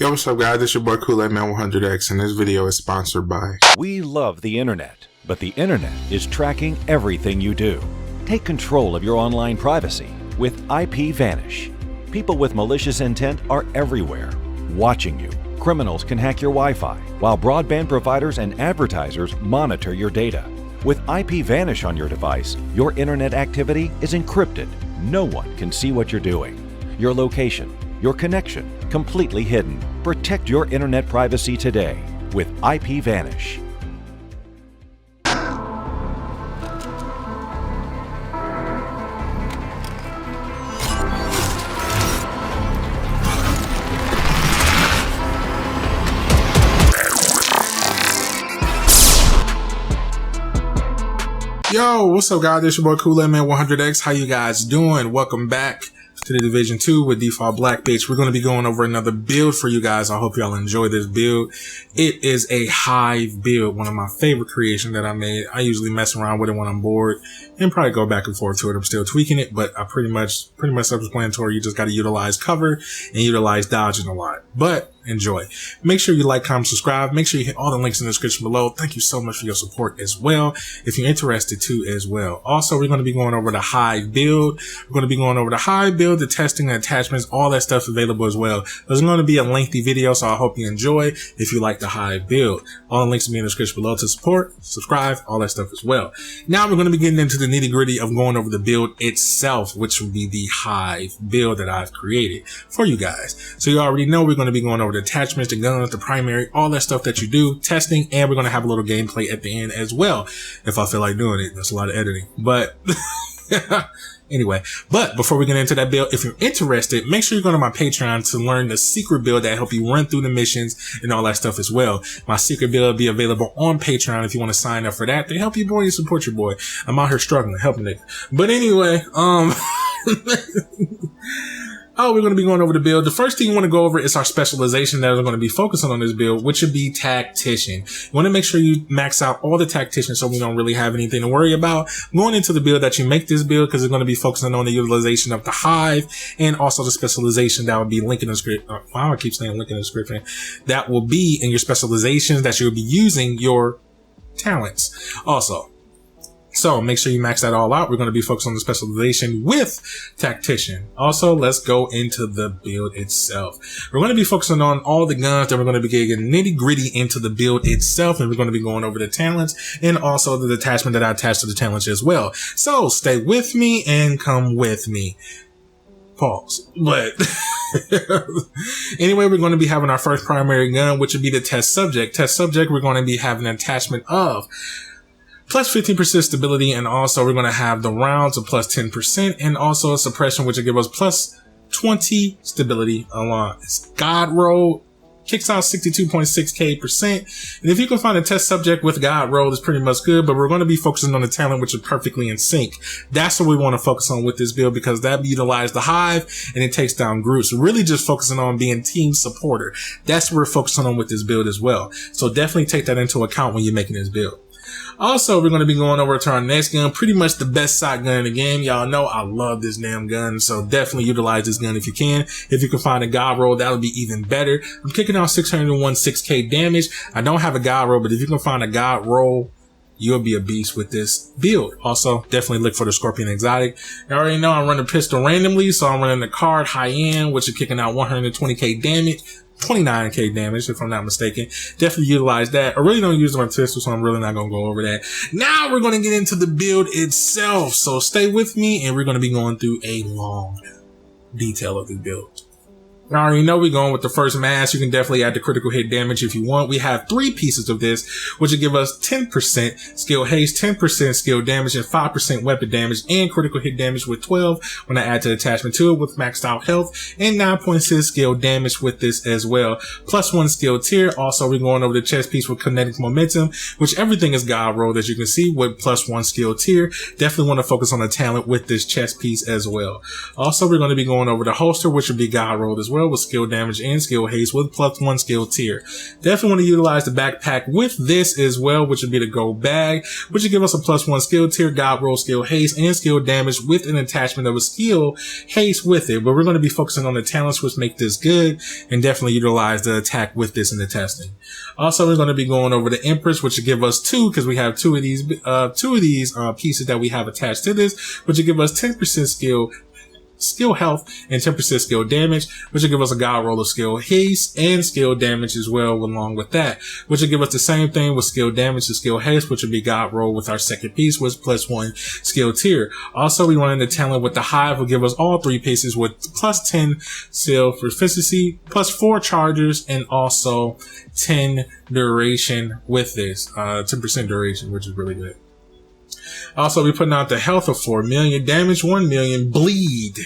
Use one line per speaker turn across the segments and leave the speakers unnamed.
Yo, what's up, guys? It's your boy Man 100X, and this video is sponsored by...
We love the internet, but the internet is tracking everything you do. Take control of your online privacy with IP Vanish. People with malicious intent are everywhere, watching you. Criminals can hack your Wi-Fi, while broadband providers and advertisers monitor your data. With IP Vanish on your device, your internet activity is encrypted. No one can see what you're doing. Your location, your connection, completely hidden. Protect your internet privacy today with IP Vanish.
Yo, what's up, guys? It's your boy Man 100X. How you guys doing? Welcome back to the Division 2 with Default Black Bitch. We're going to be going over another build for you guys. I hope y'all enjoy this build. It is a Hive build, one of my favorite creations that I made. I usually mess around with it when I'm bored and probably go back and forth to it. I'm still tweaking it, but I pretty much self-explanatory. You just got to utilize cover and utilize dodging a lot. But enjoy. Make sure you like, comment, subscribe. Make sure you hit all the links in the description below. Thank you so much for your support as well, if you're interested too as well. Also, we're going to be going over the Hive build. We're going to be going over the Hive build, the testing, the attachments, all that stuff available as well. There's going to be a lengthy video, so I hope you enjoy if you like the Hive build. All the links will be in the description below to support, subscribe, all that stuff as well. Now we're going to be getting into the nitty gritty of going over the build itself, which will be the Hive build that I've created for you guys. So you already know we're going to be going over the attachments, the guns, the primary, all that stuff that you do, testing, and we're going to have a little gameplay at the end as well, if I feel like doing it. That's a lot of editing, but anyway, but before we get into that build, if you're interested, make sure you go to my Patreon to learn the secret build that help you run through the missions and all that stuff as well. My secret build will be available on Patreon if you want to sign up for that. They help you boy and support your boy. I'm out here struggling, helping it. But anyway, oh, we're going to be going over the build. The first thing you want to go over is our specialization that we're going to be focusing on this build, which would be Tactician. You want to make sure you max out all the Tacticians so we don't really have anything to worry about going into the build that you make this build, because it's going to be focusing on the utilization of the Hive and also the specialization that would be linked in the script. I keep saying link in the description. That will be in your specializations that you'll be using your talents also. So make sure you max that all out. We're going to be focused on the specialization with Tactician. Also, let's go into the build itself. We're going to be focusing on all the guns, then we're going to be getting nitty gritty into the build itself, and we're going to be going over the talents and also the attachment that I attach to the talents as well. So stay with me and come with me. Pause. But anyway, we're going to be having our first primary gun, which would be the test subject. Test subject, we're going to be having an attachment of plus 15% stability, and also we're going to have the rounds of plus 10%, and also a suppression, which will give us plus 20 stability along. It's God roll, kicks out 62.6%. And if you can find a test subject with God roll, it's pretty much good, but we're going to be focusing on the talent, which is perfectly in sync. That's what we want to focus on with this build, because that utilizes the Hive and it takes down groups. We're really just focusing on being team supporter. That's what we're focusing on with this build as well. So definitely take that into account when you're making this build. Also, we're going to be going over to our next gun, pretty much the best shotgun in the game. Y'all know I love this damn gun, so definitely utilize this gun if you can. If you can find a God roll, that would be even better. I'm kicking out 601 6k damage. I don't have a God roll, but if you can find a God roll, you'll be a beast with this build. Also, definitely look for the Scorpion Exotic. You already know I'm running pistol randomly, so I'm running the card high end, which is kicking out 120k damage. 29k damage, if I'm not mistaken. Definitely utilize that. I really don't use my pistol, so I'm really not going to go over that. Now we're going to get into the build itself. So stay with me, and we're going to be going through a long detail of the build. I already know we're going with the first mask. You can definitely add the critical hit damage if you want. We have 3 pieces of this, which will give us 10% skill haste, 10% skill damage, and 5% weapon damage and critical hit damage with 12 when I add to the attachment to it with maxed out health, and 9.6 skill damage with this as well. Plus 1 skill tier. Also, we're going over the chest piece with kinetic momentum, which everything is God rolled, as you can see, with plus 1 skill tier. Definitely want to focus on the talent with this chest piece as well. Also, we're going to be going over the holster, which will be God rolled as well. well with skill damage and skill haste with +1 skill tier. Definitely want to utilize the backpack with this as well, which would be the gold bag, which would give us a +1 skill tier, god roll, skill haste, and skill damage with an attachment of a skill haste with it. But we're going to be focusing on the talents which make this good, and definitely utilize the attack with this in the testing. Also, we're going to be going over the Empress, which will give us 2, because we have two of these pieces that we have attached to this, which will give us 10% skill health and 10% skill damage, which will give us a god roll of skill haste and skill damage as well along with that, which will give us the same thing with skill damage to skill haste, which will be god roll with our second piece with +1 skill tier. Also, we wanted the talent with the Hive will give us all 3 pieces with +10 skill proficiency, +4 chargers, and also 10 duration with this, 10% duration, which is really good. Also, we're putting out the health of 4 million, damage 1 million, bleed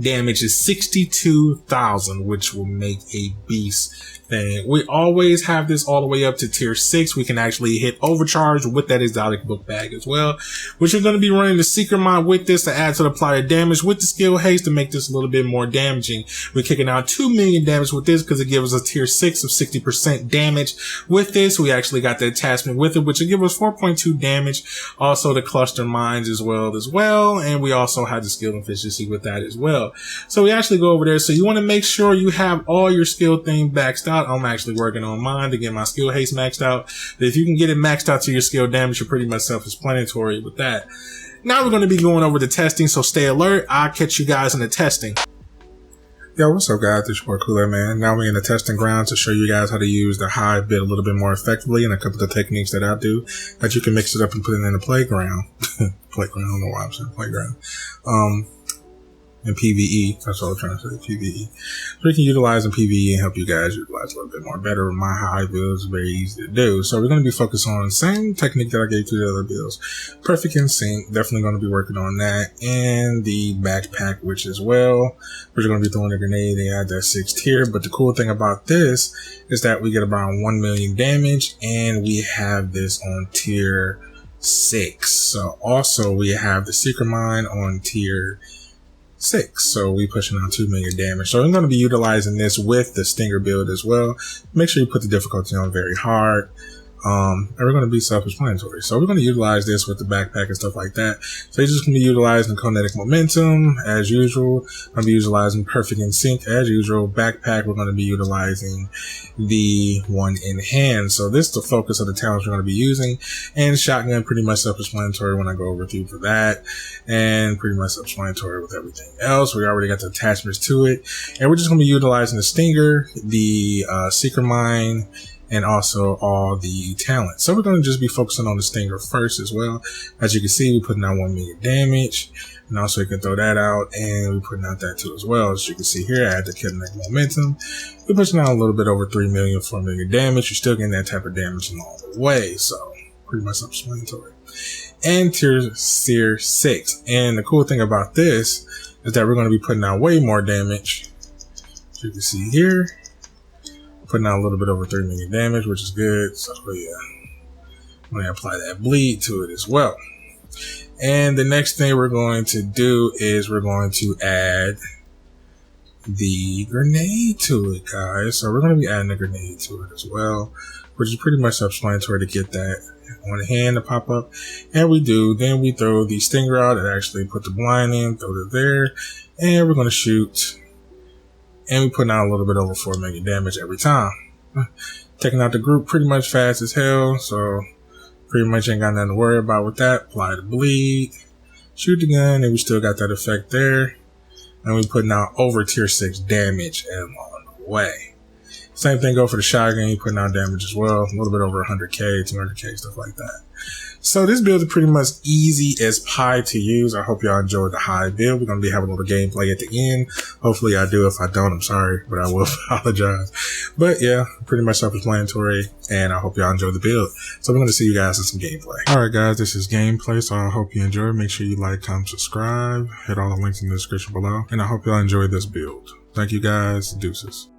damage is 62,000, which will make a beast thing. We always have this all the way up to tier 6. We can actually hit overcharge with that exotic book bag as well, which we're going to be running the secret mod with this to add to the player damage with the skill haste to make this a little bit more damaging. We're kicking out 2 million damage with this because it gives us a tier 6 of 60% damage. With this, we actually got the attachment with it, which will give us 4.2 damage. Also, the cluster mines as well, and we also have the skill efficiency with that as well. So we actually go over there. So you want to make sure you have all your skill thing maxed out. I'm actually working on mine to get my skill haste maxed out. If you can get it maxed out to your skill damage, you're pretty much self-explanatory with that. Now we're going to be going over the testing, so stay alert. I'll catch you guys in the testing. Yo, what's up guys, it's your boy Cooler Man. Now we're in the testing ground to show you guys how to use the Hive bit a little bit more effectively and a couple of techniques that I do that you can mix it up and put it in the playground. Playground, I don't know why I'm saying playground. And PvE, that's what I'm trying to say, PvE. So we can utilize in PvE and help you guys utilize a little bit more better. My Hive builds very easy to do. So we're going to be focused on the same technique that I gave to the other builds. Perfect in sync, definitely going to be working on that. And the backpack, which as well, we're going to be throwing a grenade and add that 6th tier. But the cool thing about this is that we get about 1 million damage and we have this on tier 6. So also we have the secret mine on tier 6, so we pushing on 2 million damage. So I'm going to be utilizing this with the Stinger build as well. Make sure you put the difficulty on very hard. And we're going to be self-explanatory. So we're going to utilize this with the backpack and stuff like that. So you're just going to be utilizing kinetic momentum as usual. I'm going to be utilizing perfect in sync as usual. Backpack, we're going to be utilizing the one in hand. So this is the focus of the talents we're going to be using. And shotgun, pretty much self-explanatory when I go over through for that. And pretty much self-explanatory with everything else. We already got the attachments to it. And we're just going to be utilizing the Stinger, the Secret Mine, and also all the talents. So we're going to just be focusing on the Stinger first as well. As you can see, we're putting out 1 million damage. And also you can throw that out, and we're putting out that too as well. As you can see here, I had the kinetic momentum. We're pushing out a little bit over 3 million, 4 million damage. You're still getting that type of damage along the way. So pretty much self-explanatory. And tier 6. And the cool thing about this is that we're going to be putting out way more damage. As you can see here, putting out a little bit over 3 million damage, which is good. So yeah, I'm going to apply that bleed to it as well. And the next thing we're going to do is we're going to add the grenade to it, guys. So we're going to be adding a grenade to it as well, which is pretty much self-explanatory to get that on hand to pop up. And we do. Then we throw the Stinger out and actually put the blind in, throw it there, and we're going to shoot. And we're putting out a little bit over 4 million damage every time. Taking out the group pretty much fast as hell. So pretty much ain't got nothing to worry about with that. Apply the bleed. Shoot the gun. And we still got that effect there. And we're putting out over tier 6 damage along the way. Same thing go for the shotgun. You're putting out damage as well. A little bit over 100k, 200k, stuff like that. So this build is pretty much easy as pie to use. I hope y'all enjoyed the Hive build. We're going to be having a little gameplay at the end. Hopefully I do. If I don't, I'm sorry, but I will apologize. But yeah, pretty much self-explanatory, and I hope y'all enjoy the build. So we're going to see you guys in some gameplay. Alright guys, this is gameplay, so I hope you enjoy. Make sure you like, comment, subscribe. Hit all the links in the description below. And I hope y'all enjoyed this build. Thank you guys. Deuces.